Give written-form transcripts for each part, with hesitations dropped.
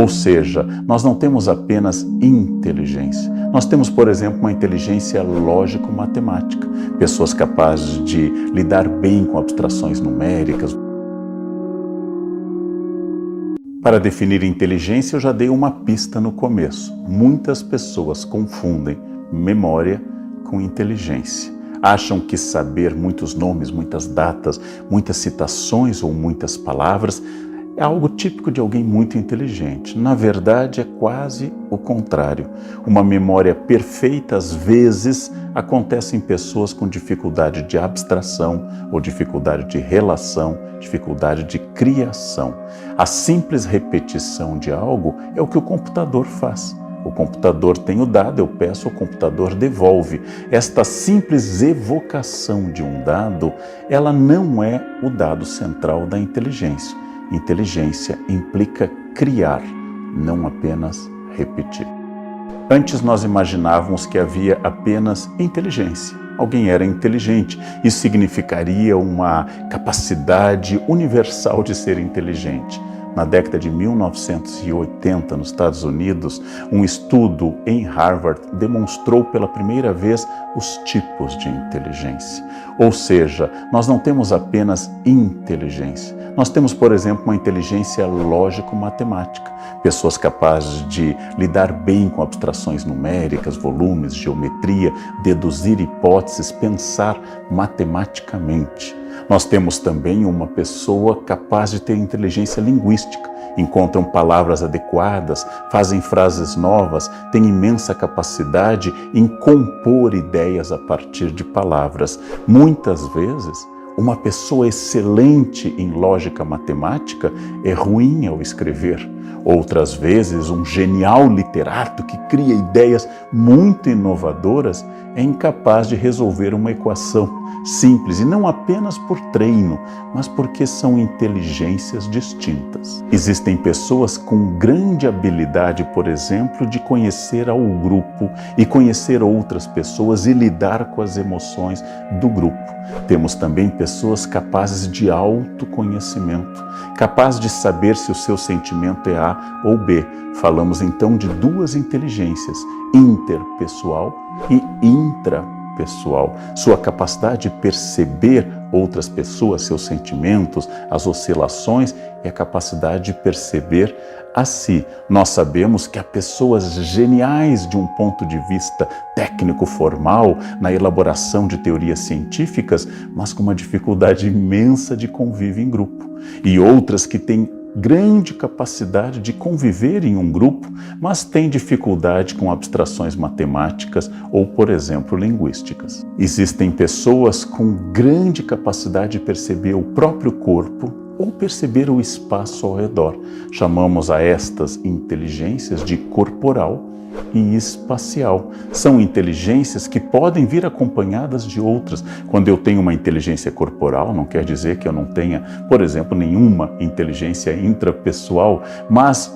Ou seja, nós não temos apenas inteligência. Nós temos, por exemplo, uma inteligência lógico-matemática. Pessoas capazes de lidar bem com abstrações numéricas. Para definir inteligência, eu já dei uma pista no começo. Muitas pessoas confundem memória com inteligência. Acham que saber muitos nomes, muitas datas, muitas citações ou muitas palavras é algo típico de alguém muito inteligente. Na verdade, é quase o contrário. Uma memória perfeita, às vezes, acontece em pessoas com dificuldade de abstração ou dificuldade de relação, dificuldade de criação. A simples repetição de algo é o que o computador faz. O computador tem o dado, eu peço, o computador devolve. Esta simples evocação de um dado, ela não é o dado central da inteligência. Inteligência implica criar, não apenas repetir. Antes nós imaginávamos que havia apenas inteligência. Alguém era inteligente. Isso significaria uma capacidade universal de ser inteligente. Na década de 1980, nos Estados Unidos, um estudo em Harvard demonstrou pela primeira vez os tipos de inteligência. Ou seja, nós não temos apenas inteligência. Nós temos, por exemplo, uma inteligência lógico-matemática. Pessoas capazes de lidar bem com abstrações numéricas, volumes, geometria, deduzir hipóteses, pensar matematicamente. Nós temos também uma pessoa capaz de ter inteligência linguística, encontram palavras adequadas, fazem frases novas, têm imensa capacidade em compor ideias a partir de palavras. Muitas vezes, uma pessoa excelente em lógica matemática é ruim ao escrever. Outras vezes, um genial literato que cria ideias muito inovadoras é incapaz de resolver uma equação simples, e não apenas por treino, mas porque são inteligências distintas. Existem pessoas com grande habilidade, por exemplo, de conhecer ao grupo e conhecer outras pessoas e lidar com as emoções do grupo. Temos também pessoas capazes de autoconhecimento, capazes de saber se o seu sentimento é A ou B. Falamos então de duas inteligências, interpessoal e intrapessoal. Sua capacidade de perceber outras pessoas, seus sentimentos, as oscilações e a capacidade de perceber a si. Nós sabemos que há pessoas geniais de um ponto de vista técnico formal, na elaboração de teorias científicas, mas com uma dificuldade imensa de convívio em grupo. E outras que têm grande capacidade de conviver em um grupo, mas tem dificuldade com abstrações matemáticas ou, por exemplo, linguísticas. Existem pessoas com grande capacidade de perceber o próprio corpo ou perceber o espaço ao redor. Chamamos a estas inteligências de corporal e espacial. São inteligências que podem vir acompanhadas de outras. Quando eu tenho uma inteligência corporal, não quer dizer que eu não tenha, por exemplo, nenhuma inteligência intrapessoal, mas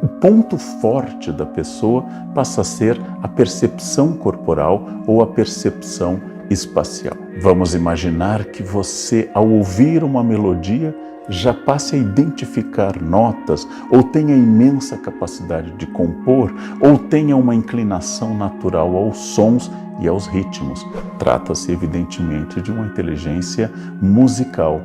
o ponto forte da pessoa passa a ser a percepção corporal ou a percepção espacial. Vamos imaginar que você, ao ouvir uma melodia, já passe a identificar notas, ou tenha imensa capacidade de compor, ou tenha uma inclinação natural aos sons e aos ritmos. Trata-se, evidentemente, de uma inteligência musical.